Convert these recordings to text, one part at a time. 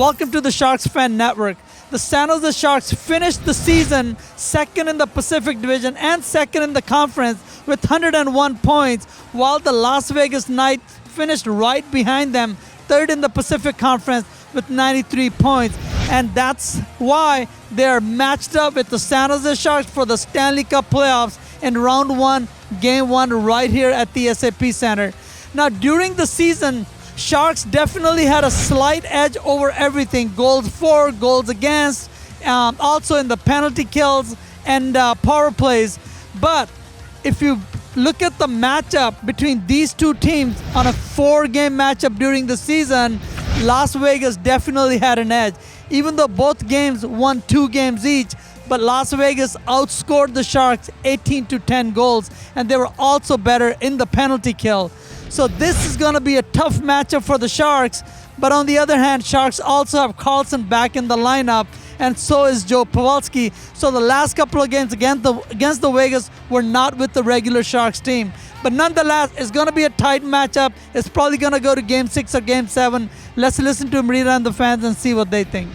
welcome to the Sharks Fan Network. The San Jose Sharks finished the season second in the Pacific Division and second in the conference with 101 points, while the Las Vegas Knights finished right behind them, third in the Pacific Conference with 93 points. And that's why they're matched up with the San Jose Sharks for the Stanley Cup Playoffs in round 1, game 1 right here at the SAP Center. Now, during the season, Sharks definitely had a slight edge over everything. Goals for, goals against, also in the penalty kills and power plays. But if you look at the matchup between these two teams on a 4-game matchup during the season, Las Vegas definitely had an edge. Even though both games won 2 games each, but Las Vegas outscored the Sharks 18-10 goals, and they were also better in the penalty kill. So this is going to be a tough matchup for the Sharks. But on the other hand, Sharks also have Carlson back in the lineup, and so is Joe Pavelski. So the last couple of games against the Vegas were not with the regular Sharks team. But nonetheless, it's going to be a tight matchup. It's probably going to go to Game 6 or Game 7. Let's listen to Marita and the fans and see what they think.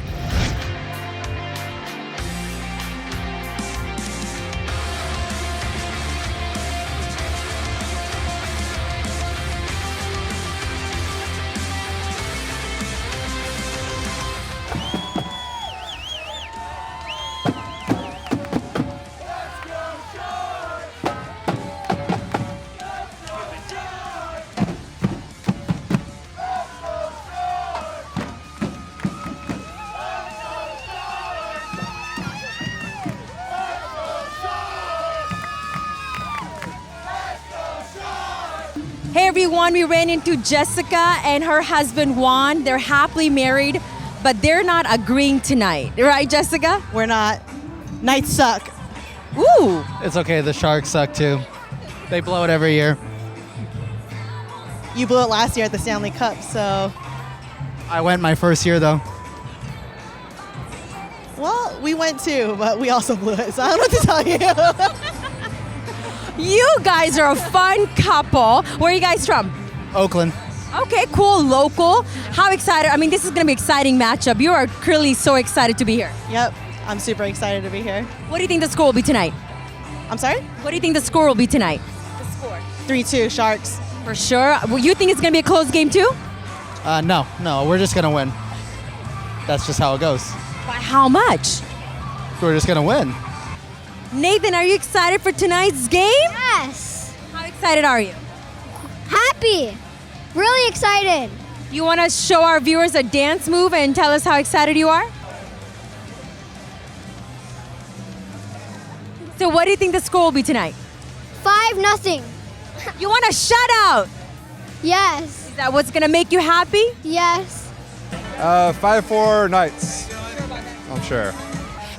Hey everyone, we ran into Jessica and her husband Juan. They're happily married, but they're not agreeing tonight. Right, Jessica? We're not. Knights suck. Ooh. It's okay, the Sharks suck too. They blow it every year. You blew it last year at the Stanley Cup, so... I went my first year though. Well, we went too, but we also blew it, so I don't know what to tell you. You guys are a fun couple. Where are you guys from? Oakland. Okay, cool, local. How excited? I mean, this is going to be an exciting matchup. You are clearly so excited to be here. Yep, I'm super excited to be here. What do you think the score will be tonight? I'm sorry? What do you think the score will be tonight? The score. 3-2 Sharks. For sure. Well, you think it's going to be a close game too? No, we're just gonna win. That's just how it goes. By how much? We're just gonna win. Nathan, are you excited for tonight's game? Yes. How excited are you? Happy. Really excited. You want to show our viewers a dance move and tell us how excited you are? So what do you think the score will be tonight? 5-0. You want a shutout? Yes. Is that what's going to make you happy? Yes. 5-4 Knights. I'm sure.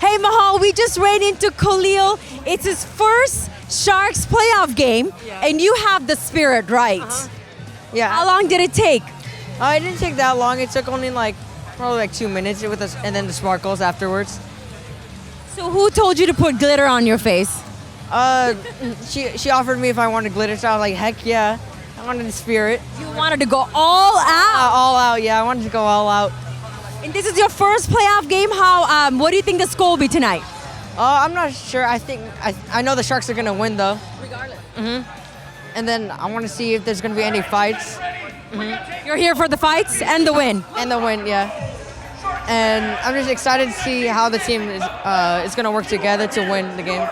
Hey, Mahal, we just ran into Khalil. It's his first Sharks playoff game, and you have the spirit, right? Yeah. How long did it take? It didn't take that long. It took only probably 2 minutes with us, and then the sparkles afterwards. So who told you to put glitter on your face? She offered me if I wanted glitter, so I was like, heck yeah. I wanted the spirit. You wanted to go all out. All out, yeah. I wanted to go all out. And this is your first playoff game. What do you think the score will be tonight? I'm not sure. I know the Sharks are gonna win though. Regardless. And then I want to see if there's gonna be any fights. You're here for the fights and the win. And the win, yeah. And I'm just excited to see how the team is gonna work together to win the game.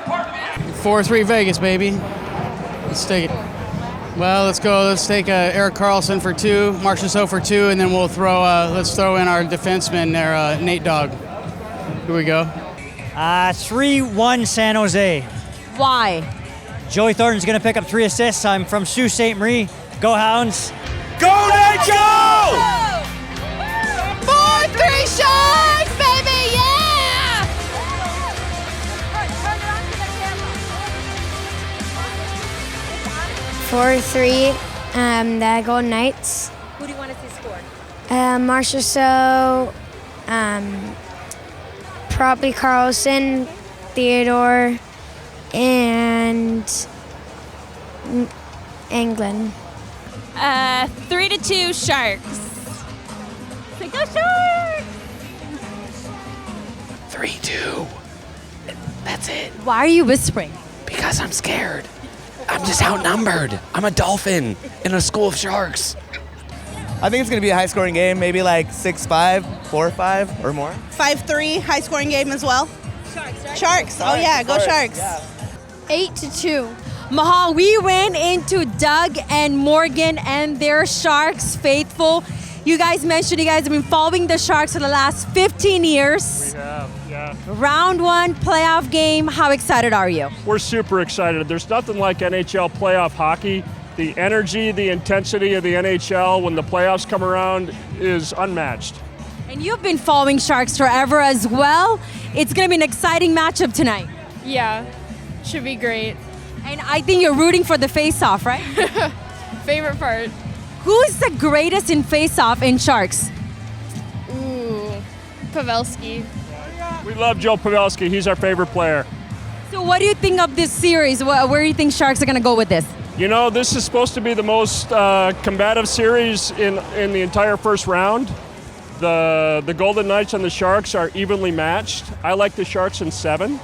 4-3 Vegas, baby. Let's take it. Well, let's go. Let's take Eric Carlson for 2, Mark Chasseau for 2, and then we'll let's throw in our defenseman there, Nate Dogg. Here we go. 3-1 San Jose. Why? Joey Thornton's going to pick up 3 assists. I'm from Sault Ste. Marie. Go Hounds. Go Nate, go! 4-3 Sharks, baby, yeah! 4-3, the Golden Knights. Who do you want to see score? Marchessault, probably Carlson, Theodore, and England. 3-2 Sharks. Say go Sharks! 3-2. That's it. Why are you whispering? Because I'm scared. I'm just outnumbered. I'm a Dolphin in a school of Sharks. I think it's going to be a high-scoring game, maybe like 6-5, 4-5, or more. 5-3, high-scoring game as well. Sharks, right? Sharks. Oh, yeah, go Sharks. 8-2. Mahal, we ran into Doug and Morgan and their Sharks faithful. You guys mentioned you guys have been following the Sharks for the last 15 years. We have, yeah. Round 1 playoff game. How excited are you? We're super excited. There's nothing like NHL playoff hockey. The energy, the intensity of the NHL when the playoffs come around is unmatched. And you've been following Sharks forever as well. It's going to be an exciting matchup tonight. Yeah, should be great. And I think you're rooting for the face-off, right? Favorite part? Who's the greatest in face-off in Sharks? Ooh, Pavelski. We love Joe Pavelski. He's our favorite player. So what do you think of this series? Where do you think Sharks are going to go with this? You know, this is supposed to be the most combative series in the entire first round. The Golden Knights and the Sharks are evenly matched. I like the Sharks in 7.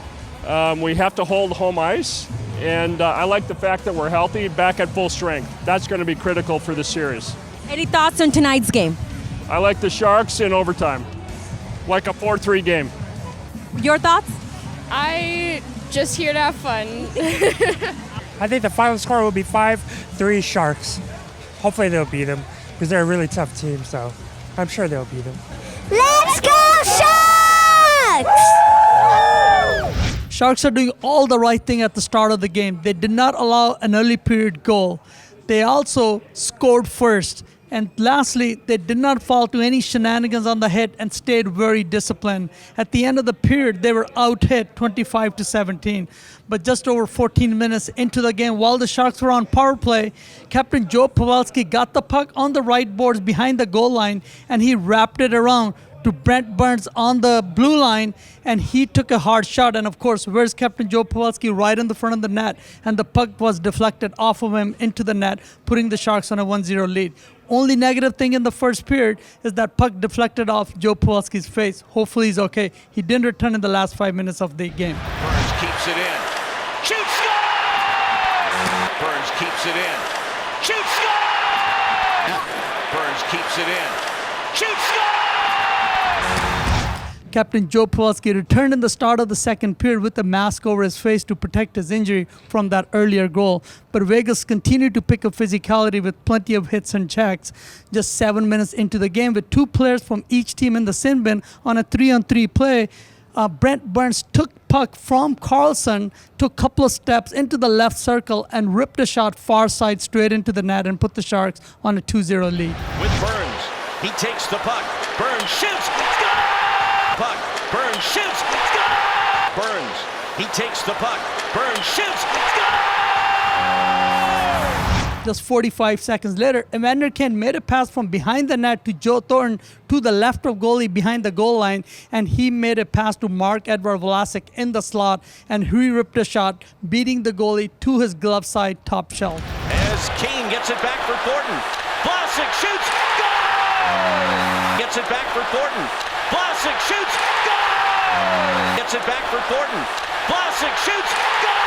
We have to hold home ice, and I like the fact that we're healthy, back at full strength. That's going to be critical for the series. Any thoughts on tonight's game? I like the Sharks in overtime, like a 4-3 game. Your thoughts? I just here to have fun. I think the final score will be 5-3 Sharks. Hopefully they'll beat them because they're a really tough team, so I'm sure they'll beat them. Let's go Sharks! Sharks are doing all the right thing at the start of the game. They did not allow an early period goal. They also scored first. And lastly, they did not fall to any shenanigans on the hit and stayed very disciplined. At the end of the period, they were out-hit 25-17. But just over 14 minutes into the game, while the Sharks were on power play, Captain Joe Pavelski got the puck on the right boards behind the goal line, and he wrapped it around to Brent Burns on the blue line, and he took a hard shot. And of course, where's Captain Joe Pavelski? Right in the front of the net, and the puck was deflected off of him into the net, putting the Sharks on a 1-0 lead. Only negative thing in the first period is that puck deflected off Joe Pavelski's face. Hopefully he's okay. He didn't return in the last 5 minutes of the game. Burns keeps it in. Shoot, score! Burns keeps it in. Shoot, score! Burns keeps it in. Shoot, score! Captain Joe Pavelski returned in the start of the second period with a mask over his face to protect his injury from that earlier goal. But Vegas continued to pick up physicality with plenty of hits and checks. Just 7 minutes into the game, with 2 players from each team in the sin bin on a 3-on-3 play, Brent Burns took puck from Carlson, took a couple of steps into the left circle and ripped a shot far side straight into the net and put the Sharks on a 2-0 lead. With Burns, he takes the puck. Burns shoots. Score! Puck. Burns shoots. Score! Burns, he takes the puck. Burns shoots. Score! Just 45 seconds later, Evander Kane made a pass from behind the net to Joe Thornton to the left of goalie behind the goal line, and he made a pass to Mark-Edouard Vlasic in the slot, and he ripped a shot, beating the goalie to his glove side top shelf. As Kane gets it back for Thornton. Vlasic shoots. Goal! Gets it back for Thornton. Vlasic shoots. Goal! Gets it back for Thornton. Vlasic shoots. Goal!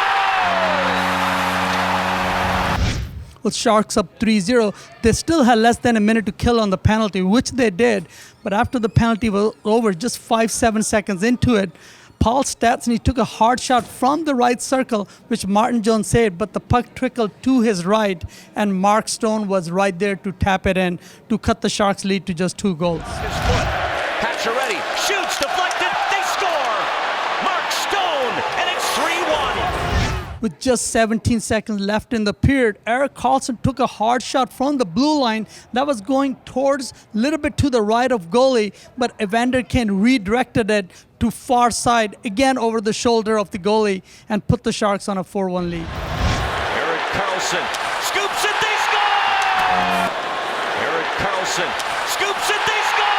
With Sharks up 3-0, they still had less than a minute to kill on the penalty, which they did. But after the penalty was over, just 5-7 seconds into it, Paul Stastny took a hard shot from the right circle, which Martin Jones saved, but the puck trickled to his right, and Mark Stone was right there to tap it in to cut the Sharks' lead to just 2 goals. His foot. Pacioretty shoots, deflected. They score. Mark Stone, and it's 3-1. With just 17 seconds left in the period, Erik Karlsson took a hard shot from the blue line that was going towards a little bit to the right of goalie, but Evander Kane redirected it to far side, again over the shoulder of the goalie, and put the Sharks on a 4-1 lead. Erik Karlsson scoops it, they score! Erik Karlsson scoops it, they score!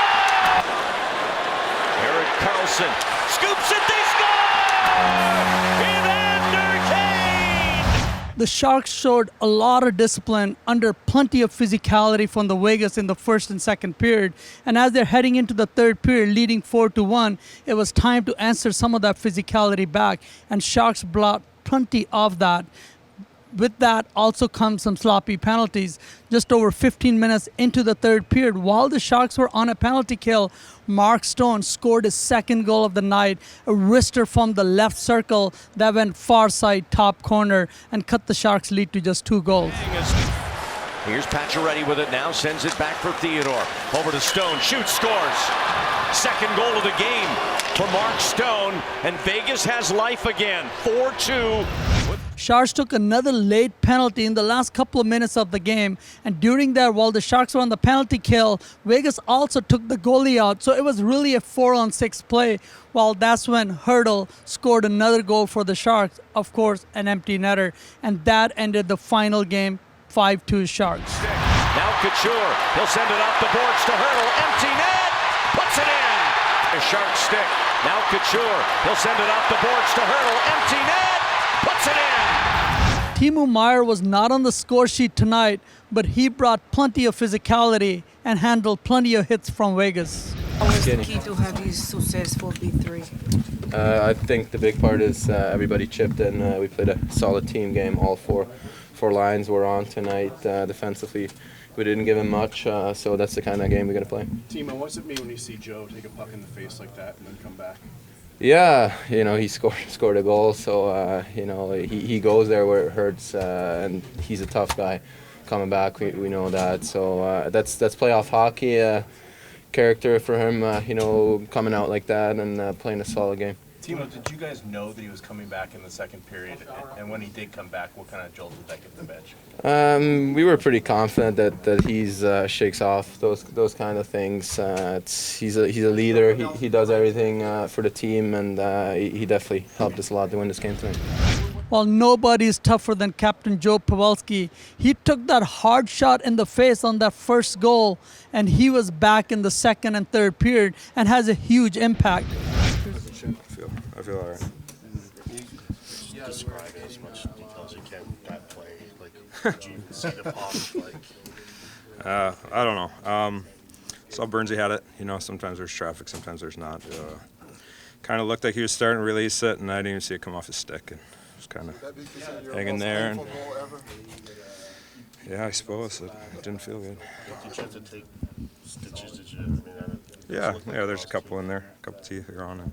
Erik Karlsson scoops it, they score! Evander Kane! The Sharks showed a lot of discipline under plenty of physicality from the Vegas in the first and second period. And as they're heading into the third period, leading 4-1, it was time to answer some of that physicality back. And Sharks brought plenty of that. With that also comes some sloppy penalties. Just over 15 minutes into the third period, while the Sharks were on a penalty kill, Mark Stone scored his second goal of the night, a wrister from the left circle that went far side top corner and cut the Sharks' lead to just 2 goals. Here's Pacioretty with it now, sends it back for Theodore. Over to Stone, shoots, scores. Second goal of the game for Mark Stone, and Vegas has life again, 4-2. Sharks took another late penalty in the last couple of minutes of the game, and during that, while the Sharks were on the penalty kill, Vegas also took the goalie out, so it was really a 4-on-6 play. While that's when Hurdle scored another goal for the Sharks, of course, an empty netter, and that ended the final game 5-2 Sharks. Now Couture, he'll send it off the boards to Hurdle, empty net, puts it in. A Shark stick, now Couture, he'll send it off the boards to Hurdle, empty net, puts it in. Timo Meier was not on the score sheet tonight, but he brought plenty of physicality and handled plenty of hits from Vegas. What was the key to have you successful B3? I think the big part is everybody chipped in. We played a solid team game. All four lines were on tonight. Defensively, we didn't give him much, so that's the kind of game we're going to play. Timo, what's it mean when you see Joe take a puck in the face like that and then come back? Yeah, he scored a goal, so he goes there where it hurts, and he's a tough guy. Coming back, we know that. So that's playoff hockey. Character for him, coming out like that and playing a solid game. Timo, did you guys know that he was coming back in the second period? And when he did come back, what kind of jolt did that give the bench? We were pretty confident that he's shakes off those kind of things. He's a leader. He does everything for the team, and he definitely helped us a lot to win this game tonight. While nobody is tougher than Captain Joe Pavelski, he took that hard shot in the face on that first goal, and he was back in the second and third period and has a huge impact. I feel all right. Describe it as much detail as you can. That play, did you see the pop? I don't know. Saw Burnsy had it. Sometimes there's traffic, sometimes there's not. Kind of looked like he was starting to release it, and I didn't even see it come off his stick. And just kind of hanging there. And yeah, I suppose it didn't feel good. Did you have to take stitches? Did you? Yeah. There's a couple in there, a couple teeth are on, and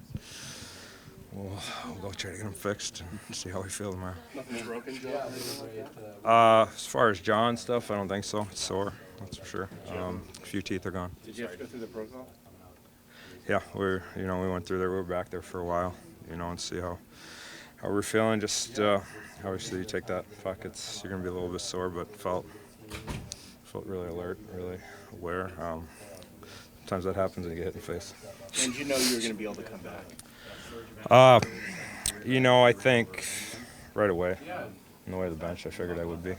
we'll go try to get them fixed and see how we feel tomorrow. Nothing broken, Joe? As far as jaw and stuff, I don't think so. It's sore, that's for sure. A few teeth are gone. Did you have to go through the protocol? Yeah, we went through there. We were back there for a while, and see how we're feeling. Just obviously, you take that puck, you're gonna be a little bit sore, but felt really alert, really aware. Sometimes that happens and you get hit in the face. And you know you were going to be able to come back? I think right away, on the way to the bench, I figured I would be.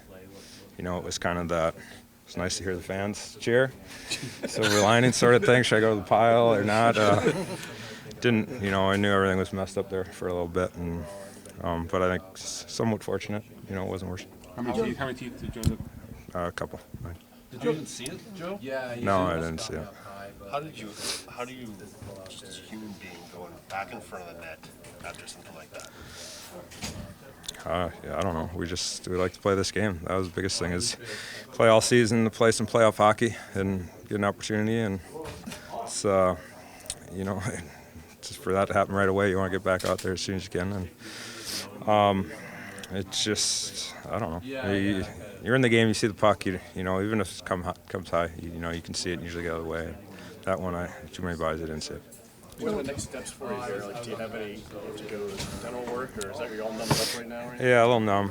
It was kind of that. It's nice to hear the fans cheer. Silver lining sort of thing. Should I go to the pile or not? Didn't. I knew everything was messed up there for a little bit, and but I think somewhat fortunate. It wasn't worse. How many teeth did Joe have? A couple. Did you even see it, Joe? Yeah. No, I didn't see it. How do you, just as a human being, going back in front of the net after something like that? I don't know. We like to play this game. That was the biggest thing, is play all season, to play some playoff hockey and get an opportunity. And it's, just for that to happen right away, you want to get back out there as soon as you can. And it's just, I don't know. You're in the game, you see the puck, even if it comes high, you can see it and usually get out of the way. That one, too many bodies, I didn't see it. What are the next steps for you there? Do you have any to go to dental work, or is that you're all numbed up right now? Yeah, a little numb.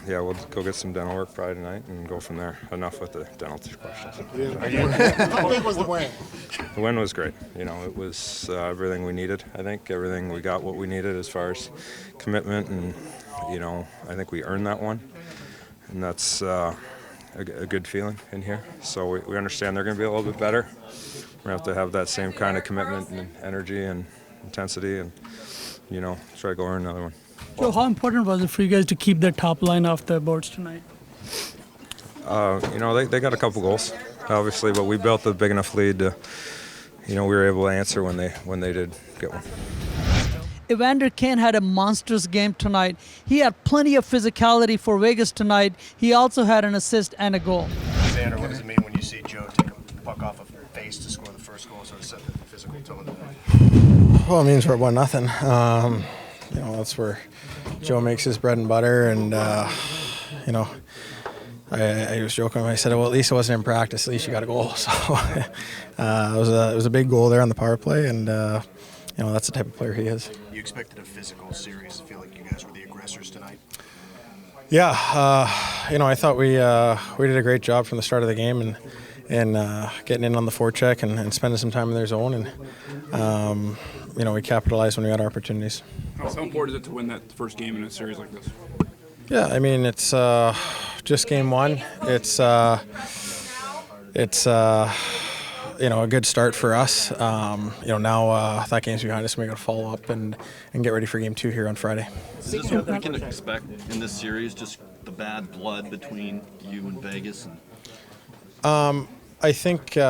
We'll go get some dental work probably tonight and go from there. Enough with the dental questions. How big was the win? The win was great. It was everything we needed. I think everything we got what we needed as far as commitment, and I think we earned that one, and that's a good feeling in here. So we understand they're going to be a little bit better. We're going to have that same kind of commitment and energy and intensity, and try to go earn another one. So how important was it for you guys to keep the top line off the boards tonight? They got a couple goals, obviously, but we built a big enough lead to, we were able to answer when they did get one. Evander Kane had a monstrous game tonight. He had plenty of physicality for Vegas tonight. He also had an assist and a goal. Xander, what does it mean when you see Joe take a puck off a face to score the first goal, sort of set the physical tone tonight? Well, it means we're 1-0. That's where Joe makes his bread and butter, and I was joking when I said, well, at least it wasn't in practice. At least you got a goal. So it was a big goal there on the power play, and that's the type of player he is. You expected a physical series. I feel like you guys were the aggressors tonight. Yeah, I thought we did a great job from the start of the game and getting in on the forecheck and spending some time in their zone, and we capitalized when we had opportunities. How important is it to win that first game in a series like this? Yeah, I mean, it's just game one. It's a good start for us. Now that game's behind us, we got to follow up and get ready for game 2 here on Friday. Is this what we can expect in this series? Just the bad blood between you and Vegas? I think we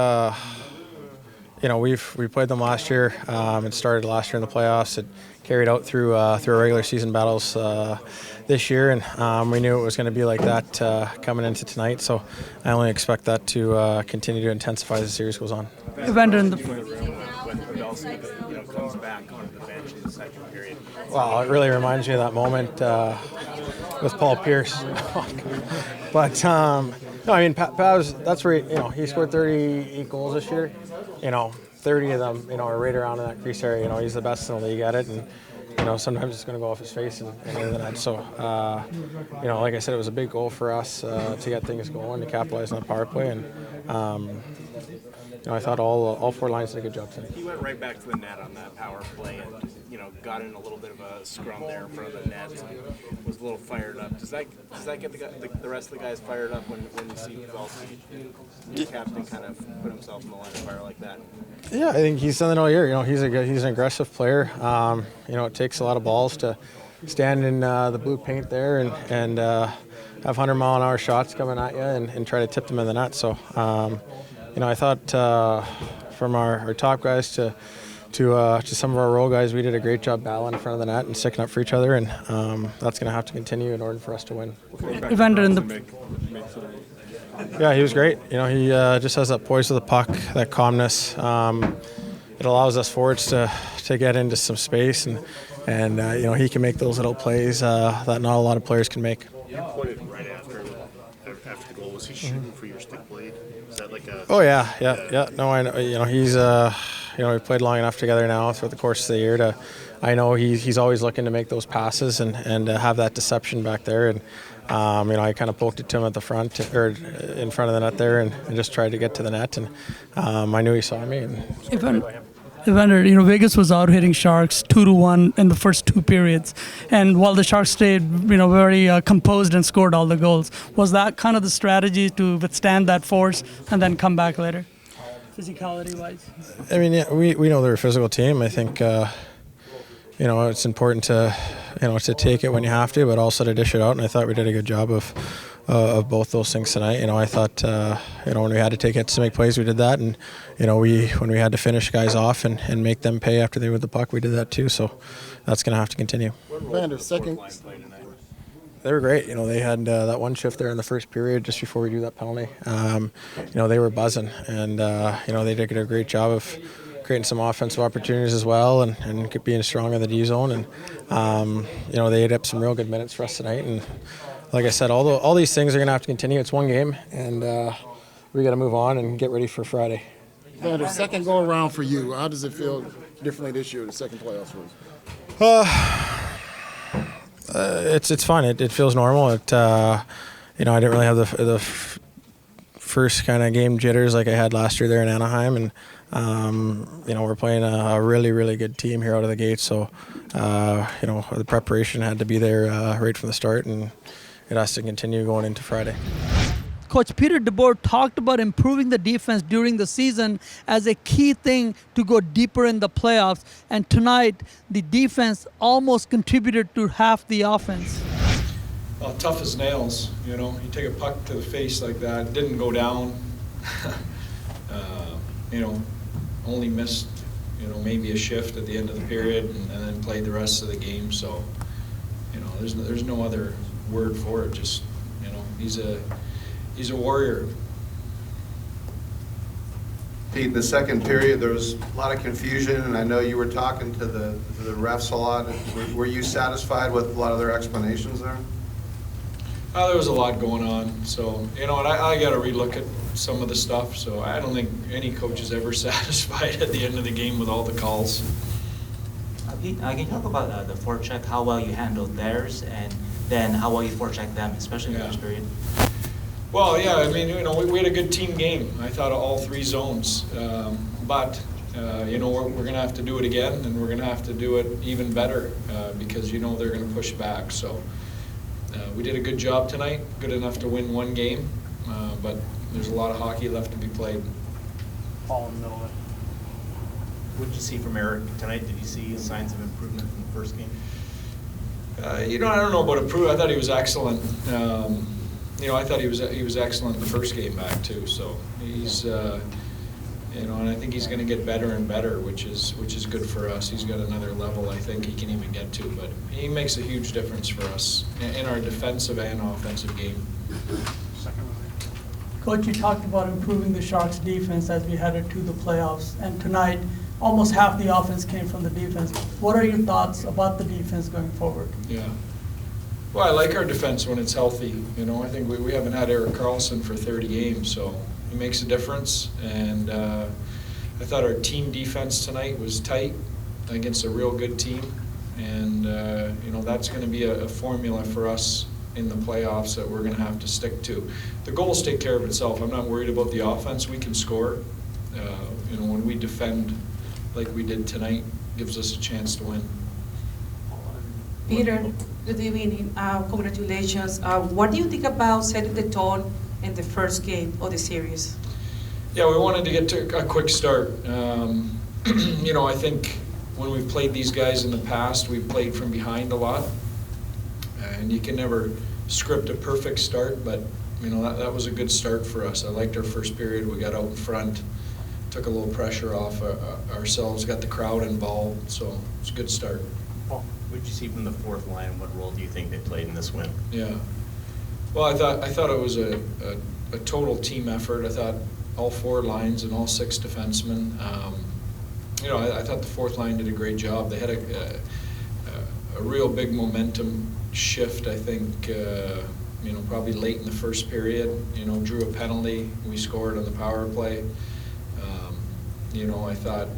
played them last year. It started last year in the playoffs. It carried out through our regular season battles this year, and we knew it was going to be like that coming into tonight. So I only expect that to continue to intensify as the series goes on. Evander in the When Pavelski, comes back onto the bench in the second period. Well, it really reminds me of that moment with Paul Pierce. But Pavs, that's where he scored 38 goals this year. 30 of them, are right around in that crease area. He's the best in the league at it, and sometimes it's going to go off his face and into the net. So, like I said, it was a big goal for us to get things going, to capitalize on the power play, and I thought all 4 lines did a good job tonight. He went right back to the net on that power play, and got in a little bit of a scrum there in front of the net, and was a little fired up. Does that get the rest of the guys fired up when you see Pavelski, the captain, kind of put himself in the line of fire like that? Yeah, I think he's done it all year. He's an aggressive player. It takes a lot of balls to stand in the blue paint there and have 100-mile-an-hour shots coming at you and try to tip them in the net. So, I thought from our top guys to some of our role guys, we did a great job battling in front of the net and sticking up for each other, and that's going to have to continue in order for us to win. Evander in the Yeah, he was great. He just has that poise of the puck, that calmness. It allows us forwards to get into some space, and he can make those little plays that not a lot of players can make. You pointed right after the goal. Was he shooting for your stick blade? Is that like a? Oh yeah. No, I know. He's we played long enough together now throughout the course of the year I know he's always looking to make those passes and have that deception back there, and I kind of poked it to him at the front or in front of the net there and just tried to get to the net, and I knew he saw me. And Evander, Vegas was out hitting Sharks 2-1 in the first 2 periods, and while the Sharks stayed, very composed and scored all the goals. Was that kind of the strategy to withstand that force and then come back later, physicality-wise? I mean, yeah, we know they're a physical team. I think it's important to to take it when you have to, but also to dish it out. And I thought we did a good job of both those things tonight. I thought when we had to take hits to make plays, we did that, and when we had to finish guys off and make them pay after they were with the puck, we did that too. So that's going to have to continue. Evander, second. They were great. They had that one shift there in the first period just before we do that penalty. They were buzzing, and they did a great job of creating some offensive opportunities as well, and being strong in the D zone. And they ate up some real good minutes for us tonight. And like I said, all these things are going to have to continue. It's one game, and we got to move on and get ready for Friday. Evander, second go around for you. How does it feel differently this year, the second playoffs for you? It's fun. It feels normal. I didn't really have the first kind of game jitters like I had last year there in Anaheim, and we're playing a really, really good team here out of the gate. So the preparation had to be there right from the start, and it has to continue going into Friday. Coach Peter DeBoer talked about improving the defense during the season as a key thing to go deeper in the playoffs. And tonight, the defense almost contributed to half the offense. Well, tough as nails, you know. You take a puck to the face like that, it didn't go down. You know, only missed, you know, maybe a shift at the end of the period and then played the rest of the game. So, you know, there's no other word for it. Just, you know, he's a warrior. Pete, the second period, there was a lot of confusion, and I know you were talking to the refs a lot. Were you satisfied with a lot of their explanations there? There was a lot going on, so, you know, and I got to relook at some of the stuff, so I don't think any coach is ever satisfied at the end of the game with all the calls. Pete, can you talk about the forecheck, how well you handled theirs, and then how well you forechecked them, especially in the first period? Well, yeah, I mean, you know, we had a good team game, I thought, all three zones, but, you know, we're going to have to do it again, and we're going to have to do it even better because, you know, they're going to push back, so. We did a good job tonight, good enough to win one game, but there's a lot of hockey left to be played. Paul in the middle of it. What did you see from Eric tonight? Did you see signs of improvement from the first game? You know, I don't know about improvement. I thought he was excellent. You know, I thought he was excellent the first game back too. So he's, you know, and I think he's going to get better and better, which is good for us. He's got another level I think he can even get to, but he makes a huge difference for us in our defensive and offensive game. Coach, you talked about improving the Sharks' defense as we headed to the playoffs, and tonight almost half the offense came from the defense. What are your thoughts about the defense going forward? Yeah. Well, I like our defense when it's healthy. You know, I think we haven't had Erik Karlsson for 30 games, so he makes a difference. And I thought our team defense tonight was tight against a real good team. And, you know, that's going to be a formula for us in the playoffs that we're going to have to stick to. The goals take care of itself. I'm not worried about the offense. We can score. You know, when we defend like we did tonight, gives us a chance to win. Peter, good evening. Congratulations. What do you think about setting the tone in the first game of the series? Yeah, we wanted to get to a quick start. You know, I think when we've played these guys in the past, we've played from behind a lot. And you can never script a perfect start, but, you know, that was a good start for us. I liked our first period. We got out in front, took a little pressure off ourselves, got the crowd involved, so it's a good start. Paul, what did you see from the fourth line? What role do you think they played in this win? Yeah. Well, I thought it was a total team effort. I thought all four lines and all six defensemen. You know, I thought the fourth line did a great job. They had a real big momentum shift, I think, you know, probably late in the first period. You know, drew a penalty. We scored on the power play. You know, I thought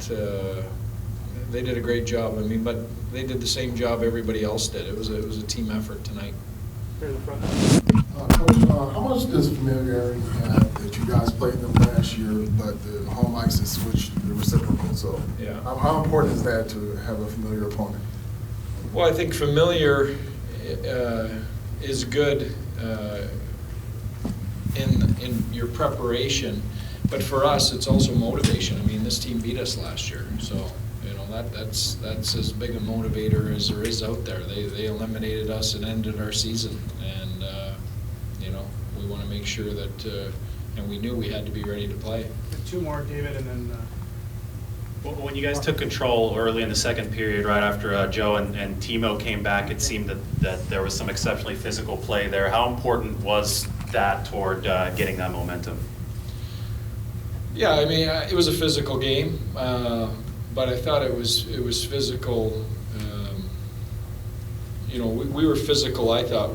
they did a great job. I mean, but they did the same job everybody else did. It was a team effort tonight. Coach, how much does familiarity have that you guys played them last year, but the home ice has switched the reciprocal? So, yeah. How important is that to have a familiar opponent? Well, I think familiar is good in your preparation, but for us, it's also motivation. I mean, this team beat us last year, so you know that's as big a motivator as there is out there. They eliminated us and ended our season, and you know, we want to make sure that, and we knew we had to be ready to play. Two more, David, and then. When you guys took control early in the second period, right after Joe and Timo came back, it seemed that there was some exceptionally physical play there. How important was that toward getting that momentum? Yeah, I mean, it was a physical game, but I thought it was physical. You know, we were physical, I thought,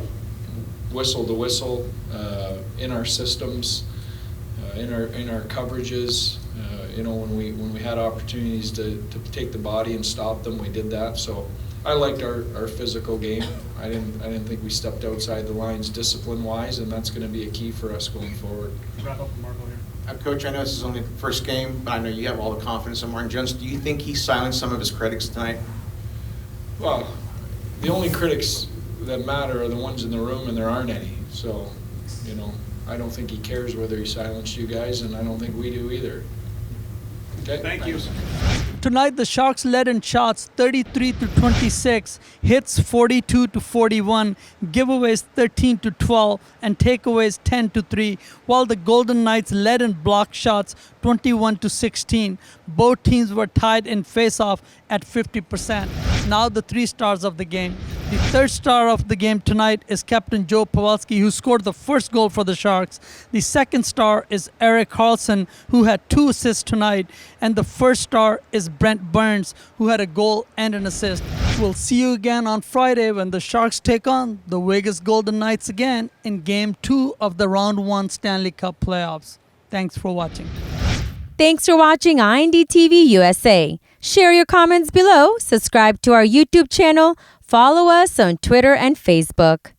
whistle to whistle, in our systems, in our coverages. You know, when we had opportunities to take the body and stop them, we did that. So I liked our physical game. I didn't think we stepped outside the lines discipline-wise, and that's going to be a key for us going forward. Wrap up with Marco here. Coach, I know this is only the first game, but I know you have all the confidence in Martin Jones. Do you think he silenced some of his critics tonight? Well, the only critics that matter are the ones in the room, and there aren't any. So, you know, I don't think he cares whether he silenced you guys, and I don't think we do either. Okay? Thank you. Tonight, the Sharks led in shots 33-26, hits 42-41, giveaways 13-12, and takeaways 10-3, while the Golden Knights led in block shots 21-16. Both teams were tied in face-off at 50%. Now the three stars of the game. The third star of the game tonight is Captain Joe Pavelski, who scored the first goal for the Sharks. The second star is Erik Karlsson, who had 2 assists tonight. And the first star is Brent Burns, who had a goal and an assist. We'll see you again on Friday when the Sharks take on the Vegas Golden Knights again in Game 2 of the Round 1 Stanley Cup Playoffs. Thanks for watching. Thanks for watching INDTV USA. Share your comments below, subscribe to our YouTube channel, follow us on Twitter and Facebook.